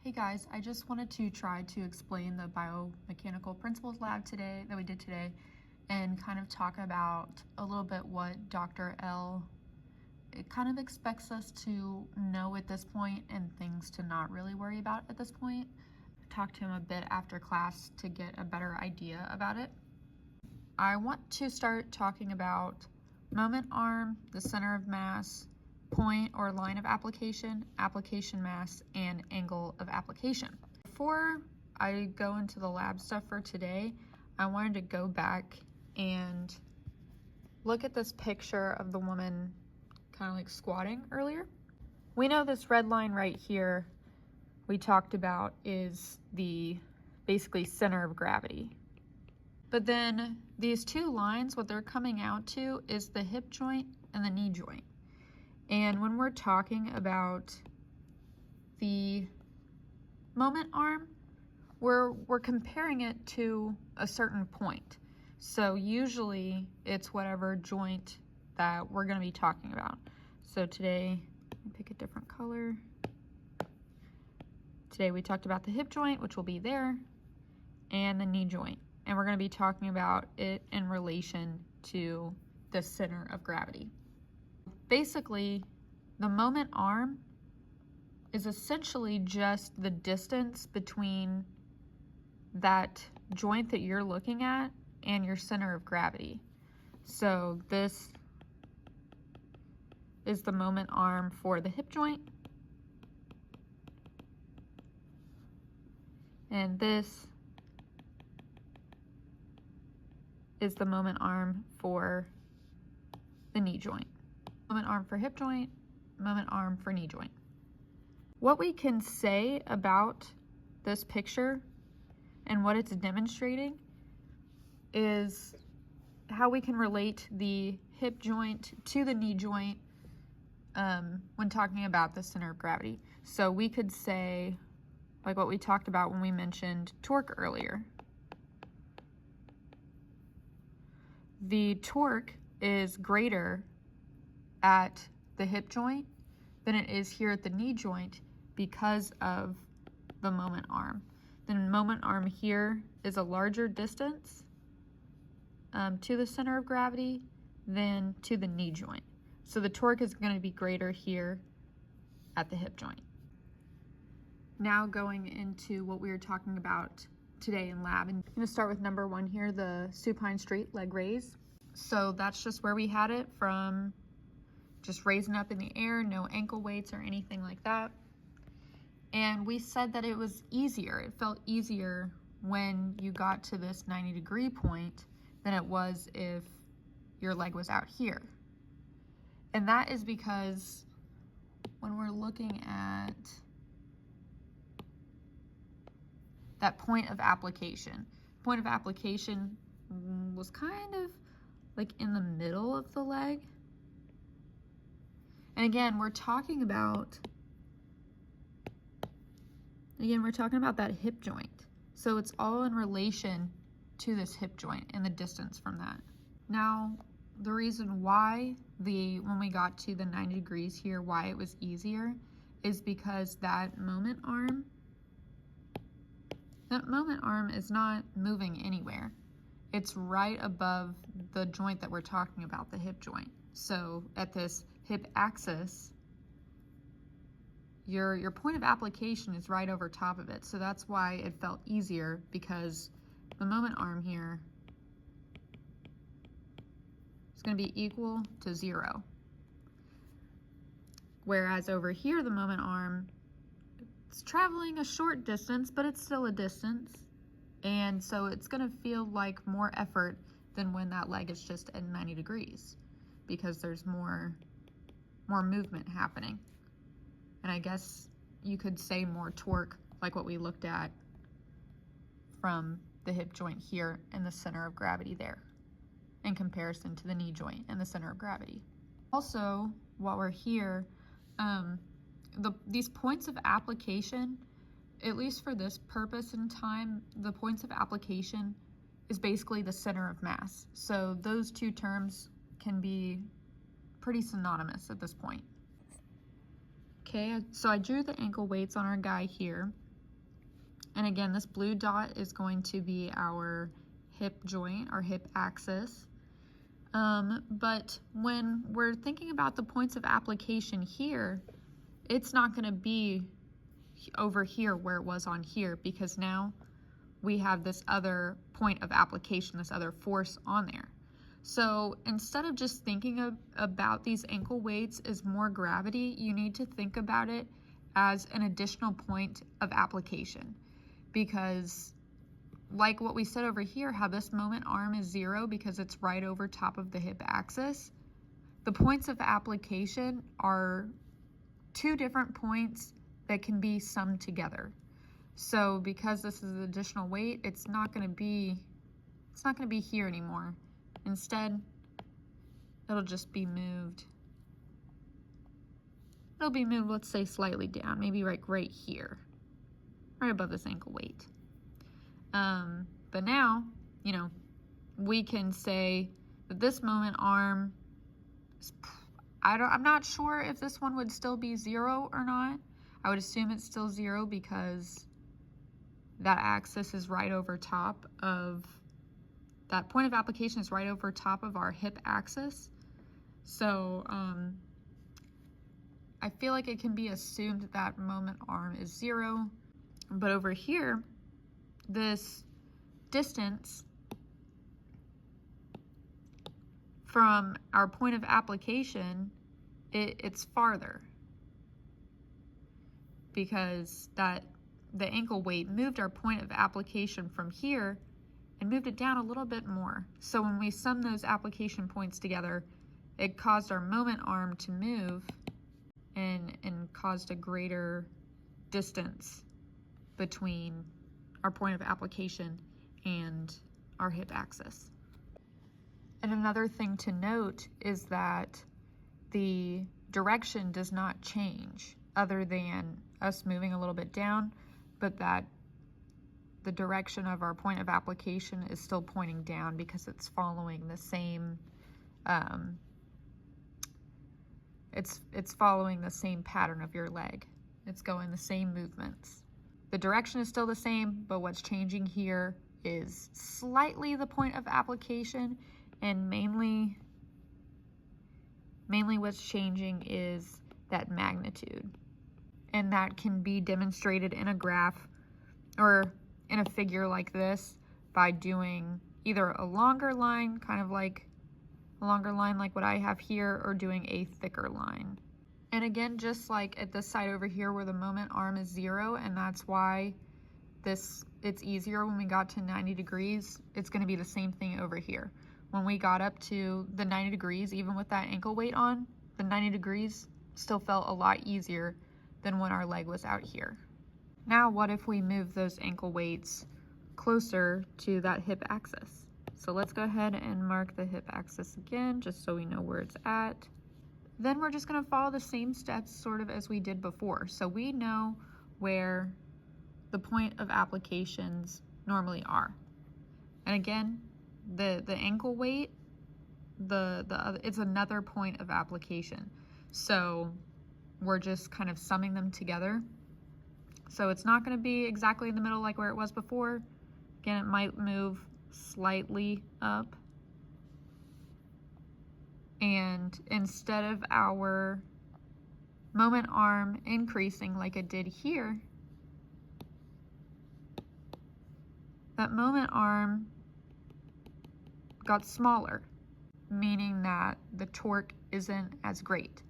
Hey guys, I just wanted to try to explain the Biomechanical Principles Lab that we did today and kind of talk about a little bit what Dr. L kind of expects us to know at this point and things to not really worry about at this point. Talk to him a bit after class to get a better idea about it. I want to start talking about moment arm, the center of mass, point or line of application, application mass, and angle of application. Before I go into the lab stuff for today, I wanted to go back and look at this picture of the woman kind of like squatting earlier. We know this red line right here we talked about is the basically center of gravity. But then these two lines, what they're coming out to is the hip joint and the knee joint. And when we're talking about the moment arm, we're comparing it to a certain point. So usually it's whatever joint that we're going to be talking about. So today, let me pick a different color. Today we talked about the hip joint, which will be there, and the knee joint. And we're going to be talking about it in relation to the center of gravity. Basically, the moment arm is essentially just the distance between that joint that you're looking at and your center of gravity. So this is the moment arm for the hip joint. And this is the moment arm for the knee joint. Moment arm for hip joint, moment arm for knee joint. What we can say about this picture and what it's demonstrating is how we can relate the hip joint to the knee joint when talking about the center of gravity. So we could say, like what we talked about when we mentioned torque earlier. The torque is greater at the hip joint than it is here at the knee joint because of the moment arm. The moment arm here is a larger distance to the center of gravity than to the knee joint. So the torque is going to be greater here at the hip joint. Now going into what we were talking about today in lab, and I'm going to start with number 1 here, the supine straight leg raise. So that's just where we had it from, just raising up in the air, no ankle weights or anything like that. And we said that it was easier. It felt easier when you got to this 90-degree point than it was if your leg was out here. And that is because when we're looking at that point of application was kind of like in the middle of the leg. And again, we're talking about that hip joint. So it's all in relation to this hip joint and the distance from that. Now, the reason why when we got to the 90 degrees here, why it was easier is because that moment arm is not moving anywhere. It's right above the joint that we're talking about, the hip joint. So at this hip axis, your point of application is right over top of it. So that's why it felt easier, because the moment arm here is going to be equal to 0. Whereas over here, the moment arm, it's traveling a short distance, but it's still a distance. And so it's going to feel like more effort than when that leg is just at 90 degrees, because there's more movement happening. And I guess you could say more torque, like what we looked at from the hip joint here and the center of gravity there, in comparison to the knee joint and the center of gravity. Also, while we're here, these points of application, at least for this purpose in time, the points of application is basically the center of mass. So those two terms can be pretty synonymous at this point. Okay, so I drew the ankle weights on our guy here. And again, this blue dot is going to be our hip joint, our hip axis. But when we're thinking about the points of application here, it's not going to be over here where it was on here, because now we have this other point of application, this other force on there. So instead of just thinking about these ankle weights as more gravity, you need to think about it as an additional point of application. Because like what we said over here, how this moment arm is 0 because it's right over top of the hip axis, the points of application are two different points that can be summed together. So because this is additional weight, it's not going to be here anymore. Instead, it'll just be moved. It'll be moved, let's say, slightly down, maybe like right here, right above this ankle weight. But now, you know, we can say that this moment arm is, I'm not sure if this one would still be 0 or not. I would assume it's still 0 because that axis is right over top of, that point of application is right over top of our hip axis. So I feel like it can be assumed that moment arm is 0. But over here, this distance from our point of application, it's farther, because the ankle weight moved our point of application from here and moved it down a little bit more. So when we sum those application points together, it caused our moment arm to move and caused a greater distance between our point of application and our hip axis. And another thing to note is that the direction does not change other than us moving a little bit down, but that the direction of our point of application is still pointing down because it's following the same it's following the same pattern of your leg. It's going the same movements. The direction is still the same, but what's changing here is slightly the point of application, and mainly what's changing is that magnitude. And that can be demonstrated in a graph or in a figure like this by doing either a longer line, kind of like a longer line like what I have here, or doing a thicker line. And again, just like at this side over here where the moment arm is 0, and that's why it's easier when we got to 90 degrees, it's going to be the same thing over here. When we got up to the 90 degrees, even with that ankle weight on, the 90 degrees still felt a lot easier than when our leg was out here. Now, what if we move those ankle weights closer to that hip axis? So let's go ahead and mark the hip axis again, just so we know where it's at. Then we're just going to follow the same steps sort of as we did before. So we know where the point of applications normally are. And again, the ankle weight, it's another point of application. So we're just kind of summing them together. So it's not going to be exactly in the middle like where it was before. Again, it might move slightly up. And instead of our moment arm increasing like it did here, that moment arm got smaller, meaning that the torque isn't as great.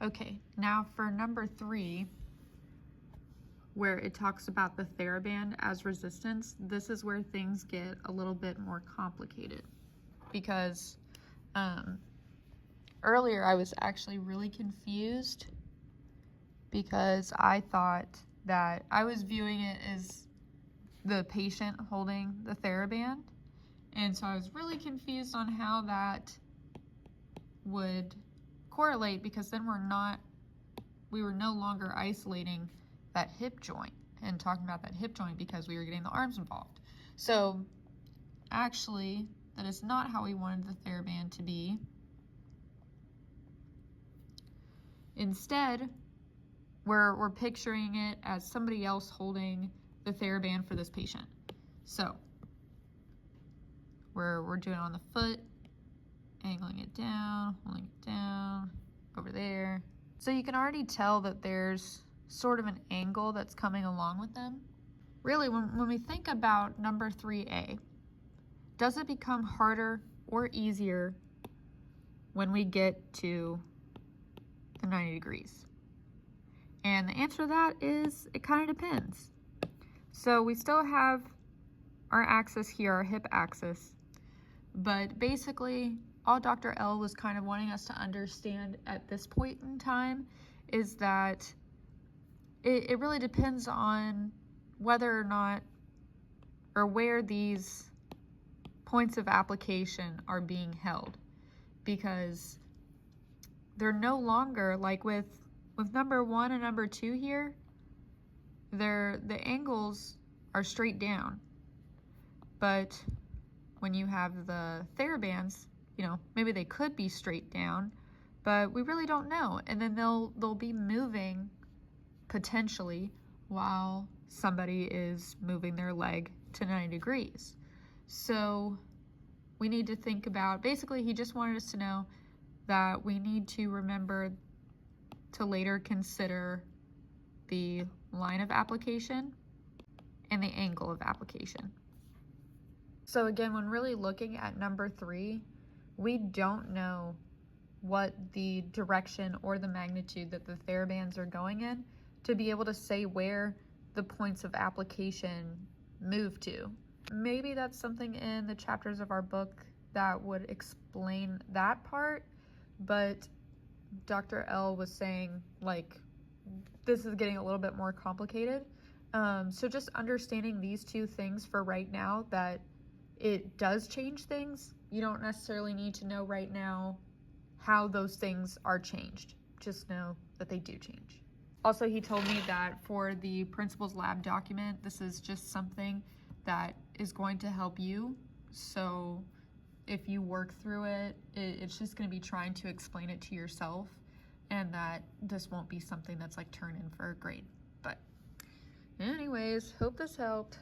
Okay, now for number 3, where it talks about the TheraBand as resistance, this is where things get a little bit more complicated, because earlier I was actually really confused because I thought that I was viewing it as the patient holding the TheraBand, and so I was really confused on how that would correlate, because then we were no longer isolating that hip joint and talking about that hip joint because we were getting the arms involved. So actually, that is not how we wanted the TheraBand to be. Instead, we're picturing it as somebody else holding the TheraBand for this patient. So we're doing it on the foot, angling it down, holding it down, over there. So you can already tell that there's sort of an angle that's coming along with them. Really, when we think about number 3A, does it become harder or easier when we get to the 90 degrees? And the answer to that is it kind of depends. So we still have our axis here, our hip axis, but basically all Dr. L was kind of wanting us to understand at this point in time is that it really depends on whether or not, or where these points of application are being held, because they're no longer, like with number 1 and number 2 here, the angles are straight down. But when you have the TheraBands, you know, maybe they could be straight down, but we really don't know. And then they'll be moving potentially while somebody is moving their leg to 90 degrees. So we need to think about, basically he just wanted us to know that we need to remember to later consider the line of application and the angle of application. So again, when really looking at number 3, we don't know what the direction or the magnitude that the TheraBands are going in to be able to say where the points of application move to. Maybe that's something in the chapters of our book that would explain that part, but Dr. L was saying, like, this is getting a little bit more complicated. So just understanding these two things for right now, that it does change things. You don't necessarily need to know right now how those things are changed. Just know that they do change. Also, he told me that for the Principles Lab document, this is just something that is going to help you. So if you work through it, it's just going to be trying to explain it to yourself, and that this won't be something that's like turned in for a grade. But anyways, hope this helped.